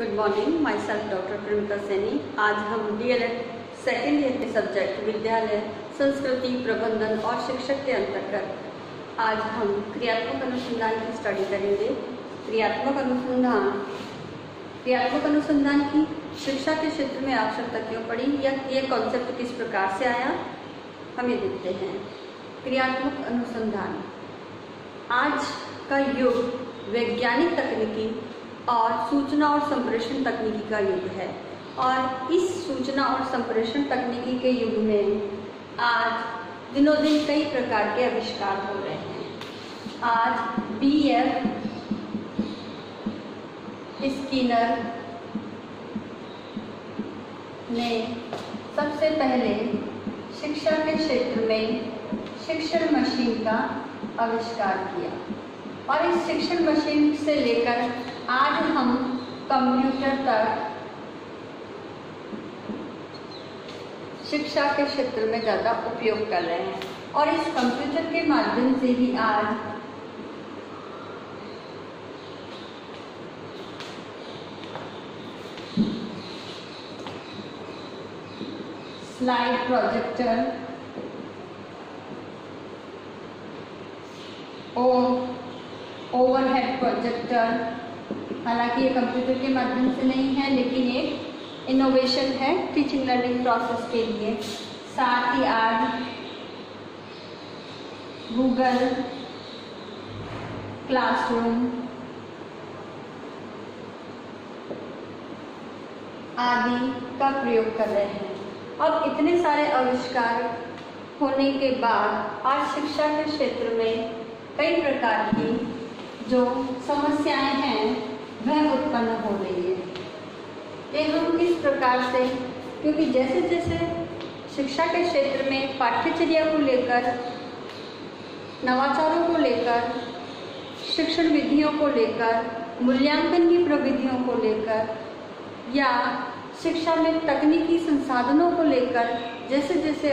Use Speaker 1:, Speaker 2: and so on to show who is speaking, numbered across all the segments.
Speaker 1: Good morning, my self doctor प्रेमिका सैनी। आज हम डीएलएड सेकेंड ईयर के सब्जेक्ट विद्यालय संस्कृति प्रबंधन और शिक्षक के अंतर्गत आज हम क्रियात्मक अनुसंधान की स्टडी करेंगे। क्रियात्मक अनुसंधान की शिक्षा के क्षेत्र में आवश्यकता क्यों पड़ी या ये कॉन्सेप्ट किस प्रकार से आया, हम ये देखते हैं। क्रियात्मक अनुसंधान आज का युग वैज्ञानिक तकनीकी और सूचना और संप्रेषण तकनीकी का युग है और इस सूचना और संप्रेषण तकनीकी के युग में आज दिनों दिन कई प्रकार के आविष्कार हो रहे हैं। आज BF स्किनर ने सबसे पहले शिक्षा के क्षेत्र में शिक्षण मशीन का आविष्कार किया और इस शिक्षण मशीन से लेकर आज हम कंप्यूटर तक शिक्षा के क्षेत्र में ज़्यादा उपयोग कर रहे हैं और इस कंप्यूटर के माध्यम से ही आज स्लाइड प्रोजेक्टर और ओवरहेड प्रोजेक्टर, हालांकि ये कंप्यूटर के माध्यम से नहीं है लेकिन एक इनोवेशन है टीचिंग लर्निंग प्रोसेस के लिए। साथ ही आज गूगल क्लासरूम आदि का प्रयोग कर रहे हैं। अब इतने सारे आविष्कार होने के बाद आज शिक्षा के क्षेत्र में कई प्रकार की जो समस्याएं हैं वह उत्पन्न हो रही है। ये हम किस प्रकार से, क्योंकि जैसे जैसे शिक्षा के क्षेत्र में पाठ्यचर्या को लेकर, नवाचारों को लेकर, शिक्षण विधियों को लेकर, मूल्यांकन की प्रविधियों को लेकर या शिक्षा में तकनीकी संसाधनों को लेकर जैसे जैसे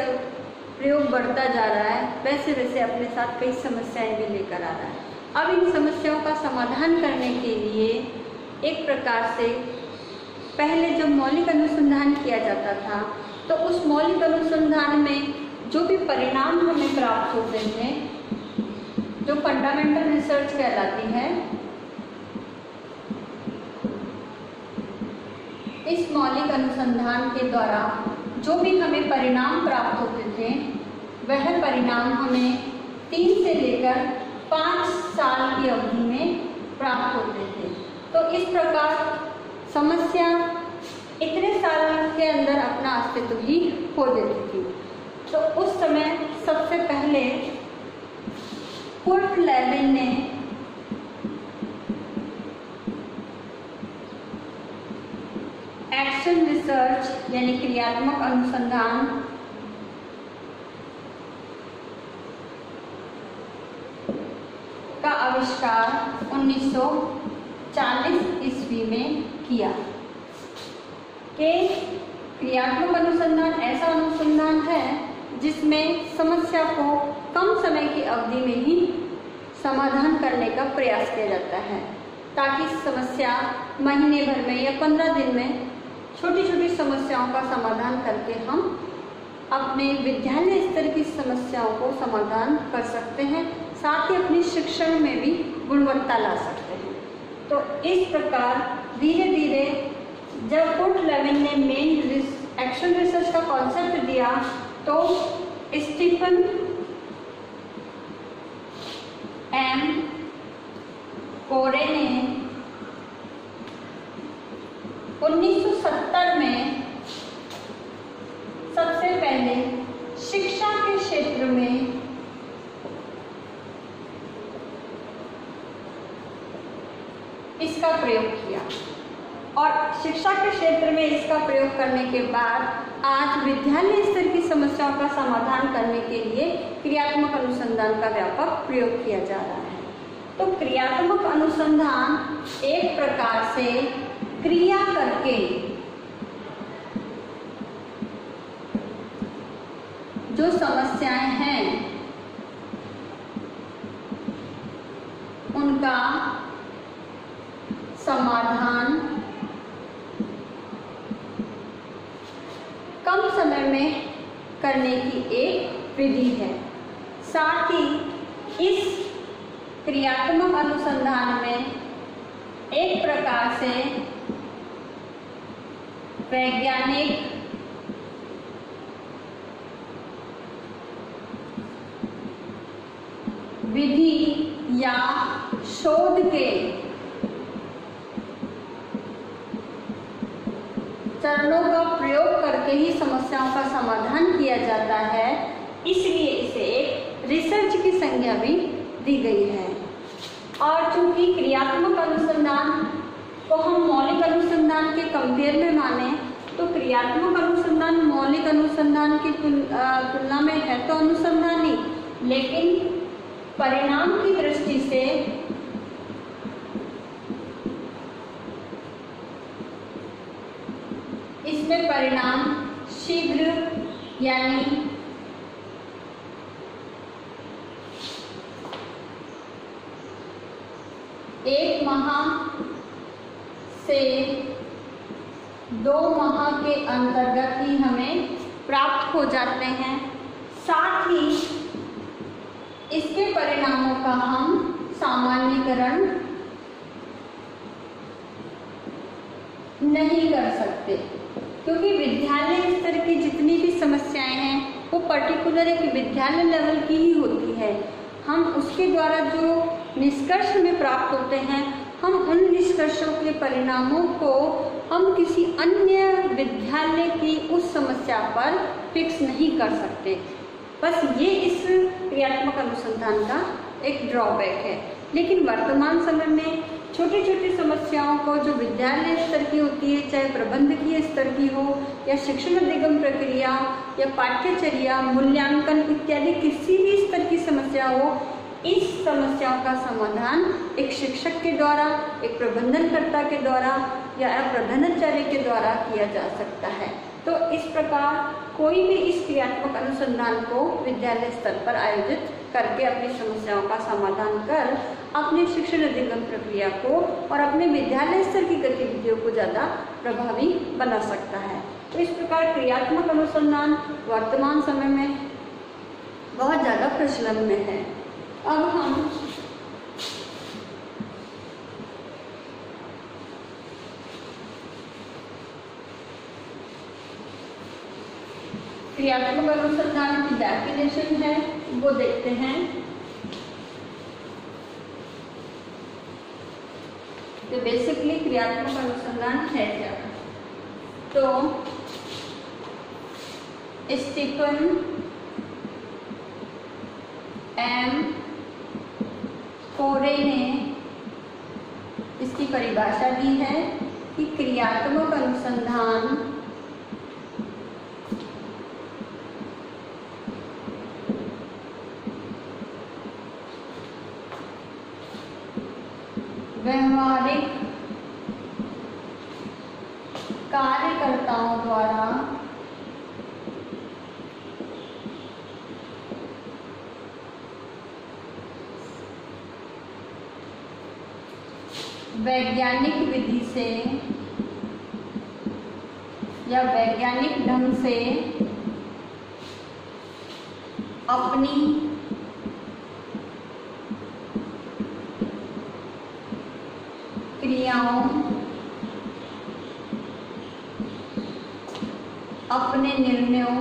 Speaker 1: प्रयोग बढ़ता जा रहा है वैसे वैसे अपने साथ कई समस्याएं भी लेकर आ रहा है। अब इन समस्याओं का समाधान करने के लिए एक प्रकार से पहले जब मौलिक अनुसंधान किया जाता था तो उस मौलिक अनुसंधान में जो भी परिणाम हमें प्राप्त होते थे, जो फंडामेंटल रिसर्च कहलाती है, इस मौलिक अनुसंधान के द्वारा जो भी हमें परिणाम प्राप्त होते थे वह परिणाम हमें 3 से लेकर 5 साल की अवधि में प्राप्त होते थे। तो इस प्रकार समस्या इतने साल के अंदर अपना अस्तित्व ही खो देती थी। तो उस समय सबसे पहले कुर्ट लेविन ने एक्शन रिसर्च यानी क्रियात्मक अनुसंधान का आविष्कार 1940 ईस्वी में किया। कि क्रियात्मक अनुसंधान ऐसा अनुसंधान है जिसमें समस्या को कम समय की अवधि में ही समाधान करने का प्रयास किया जाता है ताकि समस्या महीने भर में या 15 दिन में छोटी छोटी समस्याओं का समाधान करके हम अपने विद्यालय स्तर की समस्याओं को समाधान कर सकते हैं, साथ ही अपनी शिक्षण में भी गुणवत्ता ला सकते हैं। तो इस प्रकार धीरे धीरे जब कुर्ट लेविन ने मेन एक्शन रिसर्च का कॉन्सेप्ट दिया तो स्टीफन एम कोरे ने 1970 में सबसे पहले शिक्षा के क्षेत्र में इसका प्रयोग किया और शिक्षा के क्षेत्र में इसका प्रयोग करने के बाद आज विद्यालय स्तर की समस्याओं का समाधान करने के लिए क्रियात्मक अनुसंधान का व्यापक प्रयोग किया जा रहा है। तो क्रियात्मक अनुसंधान एक प्रकार से क्रिया करके जो समस्याएं हैं उनका समाधान में करने की एक विधि है। साथ ही इस क्रियात्मक अनुसंधान में एक प्रकार से वैज्ञानिक विधि या शोध के चरणों का प्रयोग करके ही समस्याओं का समाधान किया जाता है, इसलिए इसे एक रिसर्च की संज्ञा भी दी गई है। और चूंकि क्रियात्मक अनुसंधान को हम मौलिक अनुसंधान के कंपेयर में माने, तो क्रियात्मक अनुसंधान मौलिक अनुसंधान की तुलना में है तो अनुसंधान ही, लेकिन परिणाम की दृष्टि से इसमें परिणाम शीघ्र यानी एक माह से 2 माह के अंतर्गत ही हमें प्राप्त हो जाते हैं। साथ ही इसके परिणामों का हम सामान्यीकरण नहीं कर सकते, क्योंकि विद्यालय स्तर की जितनी भी समस्याएं हैं वो पर्टिकुलर एक विद्यालय लेवल की ही होती है। हम उसके द्वारा जो निष्कर्ष में प्राप्त होते हैं, हम उन निष्कर्षों के परिणामों को हम किसी अन्य विद्यालय की उस समस्या पर फिक्स नहीं कर सकते। बस ये इस क्रियात्मक अनुसंधान का एक ड्रॉबैक है। लेकिन वर्तमान समय में छोटी छोटी समस्याओं को जो विद्यालय स्तर की होती है, चाहे प्रबंधकीय स्तर की हो या शिक्षण अधिगम प्रक्रिया या पाठ्यचर्या, मूल्यांकन इत्यादि किसी भी स्तर की समस्या हो, इस समस्याओं का समाधान एक शिक्षक के द्वारा, एक प्रबंधनकर्ता के द्वारा या प्रधानाचार्य के द्वारा किया जा सकता है। तो इस प्रकार कोई भी इस क्रियात्मक अनुसंधान को विद्यालय स्तर पर आयोजित करके अपनी समस्याओं का समाधान कर अपने शिक्षण अधिगम प्रक्रिया को और अपने विद्यालय स्तर की गतिविधियों को ज़्यादा प्रभावी बना सकता है। तो इस प्रकार क्रियात्मक अनुसंधान वर्तमान समय में बहुत ज़्यादा प्रचलन में है। अब हम क्रियात्मक अनुसंधान की डेफिनेशन है वो देखते हैं। तो बेसिकली क्रियात्मक अनुसंधान है क्या? तो स्टीफन एम कोरे ने इसकी परिभाषा दी है कि क्रियात्मक अनुसंधान व्यवहारिक कार्यकर्ताओं द्वारा वैज्ञानिक विधि से या वैज्ञानिक ढंग से अपनी क्रियाओं, अपने निर्णयों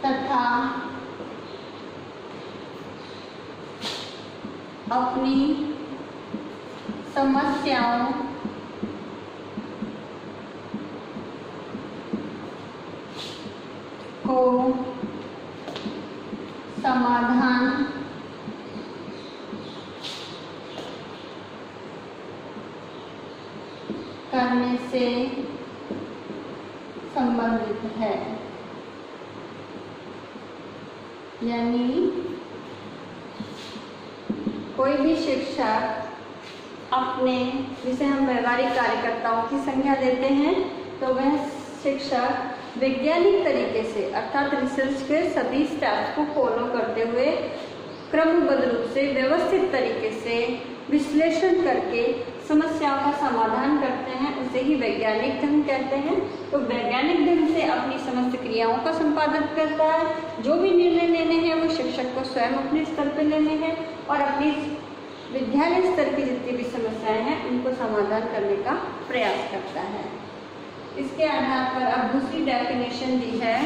Speaker 1: तथा अपनी समस्याओं को समाधान करने से संबंधित है। यानी कोई भी शिक्षक अपने, जिसे हम व्यवहारिक कार्यकर्ताओं की संज्ञा देते हैं, तो वह शिक्षक वैज्ञानिक तरीके से अर्थात रिसर्च के सभी स्टेप्स को फॉलो करते हुए क्रमबद्ध रूप से व्यवस्थित तरीके से विश्लेषण करके समस्याओं का समाधान करते हैं उसे ही वैज्ञानिक ढंग कहते हैं। तो वैज्ञानिक ढंग से अपनी समस्त क्रियाओं का संपादन करता है। जो भी निर्णय लेने हैं वो शिक्षक को स्वयं अपने स्तर पर लेने हैं और अपनी विद्यालय स्तर की जितनी भी समस्याएं हैं उनको समाधान करने का प्रयास करता है। इसके आधार पर अब दूसरी डेफिनेशन दी है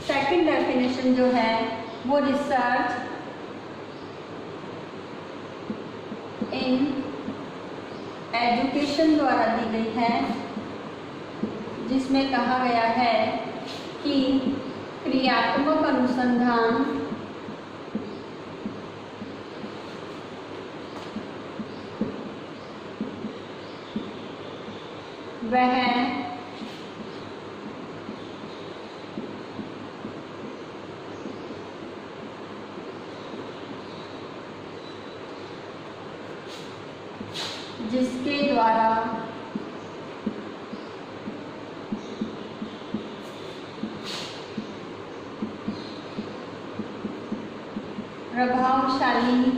Speaker 1: सेकंड डेफिनेशन जो है वो रिसर्च इन एजुकेशन द्वारा दी गई है, जिसमें कहा गया है कि क्रियात्मक अनुसंधान वह जिसके द्वारा प्रभावशाली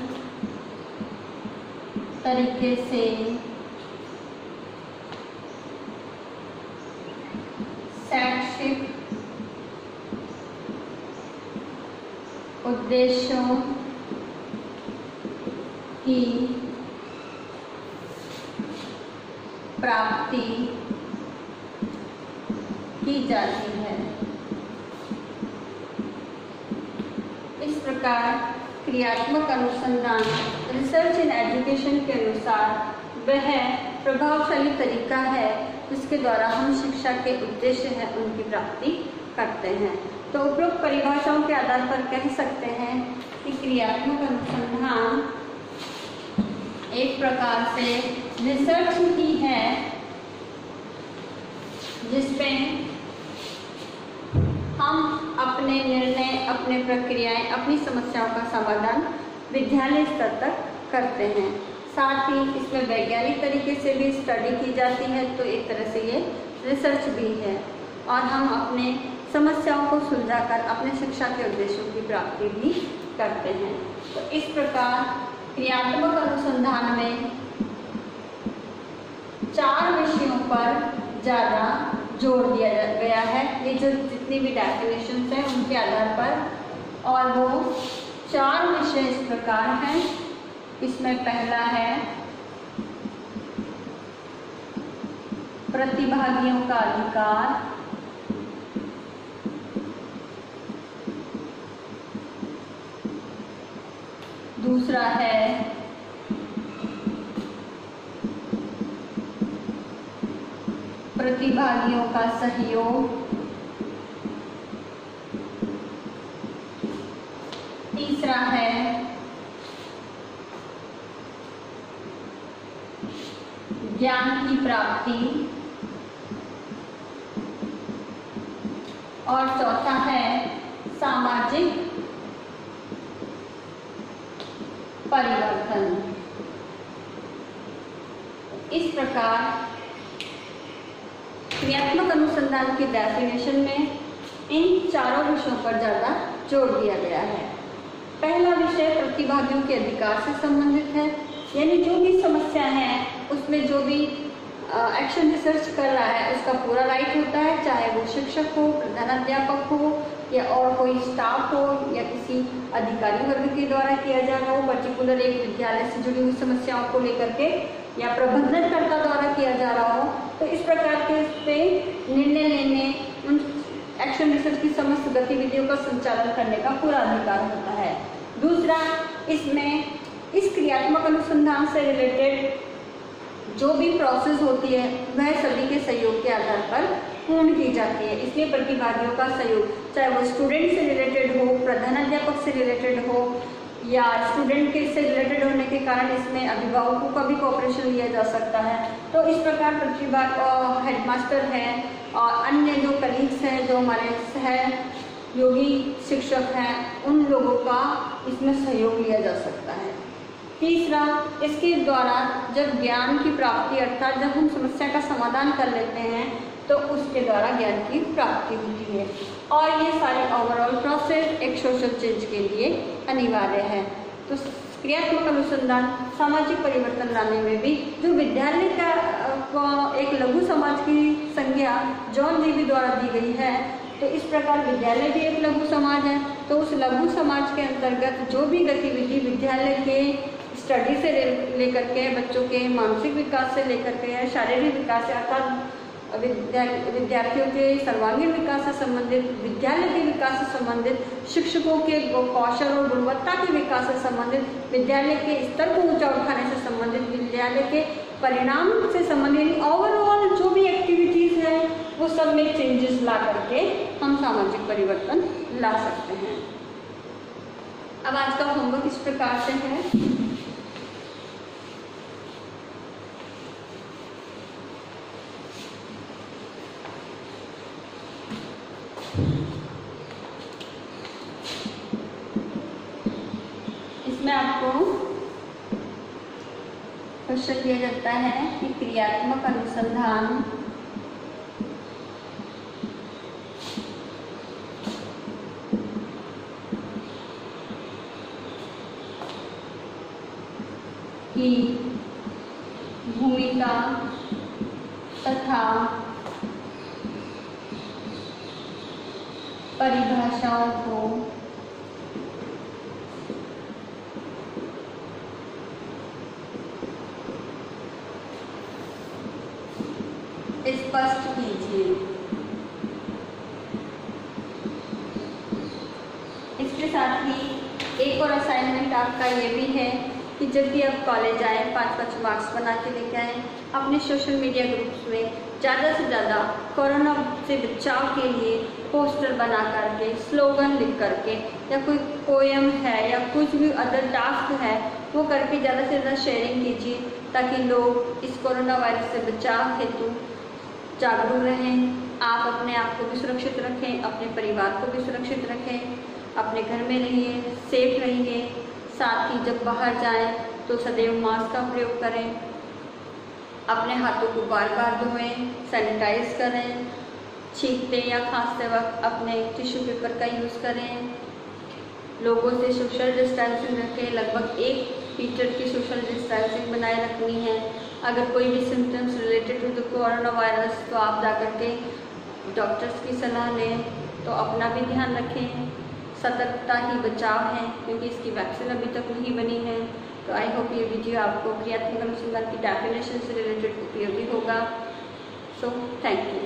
Speaker 1: तरीके से शैक्षिक उद्देश्यों की प्राप्ति की जाती है। इस प्रकार क्रियात्मक अनुसंधान रिसर्च इन एजुकेशन के अनुसार वह प्रभावशाली तरीका है जिसके द्वारा हम शिक्षा के उद्देश्य हैं उनकी प्राप्ति करते हैं। तो उपरोक्त परिभाषाओं के आधार पर कह सकते हैं कि क्रियात्मक अनुसंधान एक प्रकार से रिसर्च ही है जिसमें हम अपने निर्णय, अपने प्रक्रियाएं, अपनी समस्याओं का समाधान विद्यालय स्तर तक करते हैं। साथ ही इसमें वैज्ञानिक तरीके से भी स्टडी की जाती है, तो एक तरह से ये रिसर्च भी है और हम अपने समस्याओं को सुलझाकर अपने शिक्षा के उद्देश्यों की प्राप्ति भी करते हैं। तो इस प्रकार क्रियात्मक अनुसंधान में 4 विषयों पर ज़्यादा जोर दिया गया है। ये जो जितनी भी डेफिनेशंस हैं उनके आधार पर, और वो 4 विषय इस प्रकार हैं। इसमें पहला है प्रतिभागियों का अधिकार, दूसरा है प्रतिभागियों का सहयोग, तीसरा है ज्ञान की प्राप्ति और चौथा है सामाजिक परिवर्तन। इस प्रकार क्रियात्मक अनुसंधान की डेफिनेशन में इन 4 विषयों पर ज़्यादा जोर दिया गया है। पहला विषय प्रतिभागियों के अधिकार से संबंधित है, यानी जो भी समस्या है उसमें जो भी एक्शन रिसर्च कर रहा है उसका पूरा राइट होता है, चाहे वो शिक्षक हो, प्रधानाध्यापक हो या और कोई स्टाफ हो या किसी अधिकारी वर्ग के द्वारा किया जा रहा हो, पर्टिकुलर एक विद्यालय से जुड़ी हुई समस्याओं को लेकर के या प्रबंधनकर्ता द्वारा किया जा रहा हो। तो इस प्रकार के इस पे निर्णय लेने, उन एक्शन रिसर्च की समस्त गतिविधियों का संचालन करने का पूरा अधिकार होता है। दूसरा, इसमें इस क्रियात्मक अनुसंधान से रिलेटेड जो भी प्रोसेस होती है वह सभी के सहयोग के आधार पर पूर्ण की जाती है। इसलिए प्रतिभागियों का सहयोग, चाहे वो स्टूडेंट से रिलेटेड हो, प्रधानाध्यापक से रिलेटेड हो या स्टूडेंट के से रिलेटेड होने के कारण इसमें अभिभावकों का भी कोऑपरेशन लिया जा सकता है। तो इस प्रकार प्रतिभा हेडमास्टर हैं और अन्य जो कलीग्स हैं, जो हमारे सहयोगी शिक्षक हैं, उन लोगों का इसमें सहयोग लिया जा सकता है। तीसरा, इसके द्वारा जब ज्ञान की प्राप्ति अर्थात जब हम समस्या का समाधान कर लेते हैं तो उसके द्वारा ज्ञान की प्राप्ति होती है। और ये सारे ओवरऑल प्रोसेस एक सोशल चेंज के लिए अनिवार्य है। तो क्रियात्मक अनुसंधान सामाजिक परिवर्तन लाने में भी, जो विद्यालय का एक लघु समाज की संज्ञा जॉन डीवी द्वारा दी गई है, तो इस प्रकार विद्यालय भी एक लघु समाज है। तो उस लघु समाज के अंतर्गत जो भी गतिविधि विद्यालय के स्टडी से लेकर के बच्चों के मानसिक विकास से लेकर के शारीरिक विकास से अर्थात विद्यार्थियों के सर्वांगीण विकास से संबंधित, विद्यालय के विकास से संबंधित, शिक्षकों के कौशल और गुणवत्ता के विकास से संबंधित, विद्यालय के स्तर को ऊंचा उठाने से संबंधित, विद्यालय के परिणाम से संबंधित ओवरऑल जो भी एक्टिविटीज है वो सब में चेंजेस ला करके हम सामाजिक परिवर्तन ला सकते हैं। अब आज का होमवर्क इस प्रकार से है। इसमें आपको क्वेश्चन दिया जाता है कि क्रियात्मक अनुसंधान की भूमिका तथा परिभाषाओं को स्पष्ट कीजिए। इसके साथ ही एक और असाइनमेंट आपका ये भी है कि जब भी आप कॉलेज आए 5-5 मार्क्स बना के लेके आए, अपने सोशल मीडिया ग्रुप्स में ज़्यादा से ज़्यादा कोरोना से बचाव के लिए पोस्टर बना करके, स्लोगन लिख करके, या कोई पोएम है या कुछ भी अदर टास्क है वो करके ज़्यादा से ज़्यादा शेयरिंग कीजिए, ताकि लोग इस कोरोना वायरस से बचाव हेतु जागरूक रहें। आप अपने आप को भी सुरक्षित रखें, अपने परिवार को भी सुरक्षित रखें, अपने घर में रहिए, सेफ रहिए। साथ ही जब बाहर जाएं तो सदैव मास्क का प्रयोग करें, अपने हाथों को बार बार धोएं, सैनिटाइज करें, छींकते या खांसते वक्त अपने टिश्यू पेपर का यूज़ करें, लोगों से सोशल डिस्टेंसिंग रखें, लगभग 1 मीटर की सोशल डिस्टेंसिंग बनाए रखनी है। अगर कोई भी symptoms related to the corona virus तो आप जाकर के डॉक्टर्स की सलाह लें। तो अपना भी ध्यान रखें, सतर्कता ही बचाव है, क्योंकि इसकी वैक्सीन अभी तक नहीं बनी है। तो आई होप ये वीडियो आपको क्रियात्मक अनुसंधान की डेफिनेशन से रिलेटेड उपयोगी होगा। So thank you.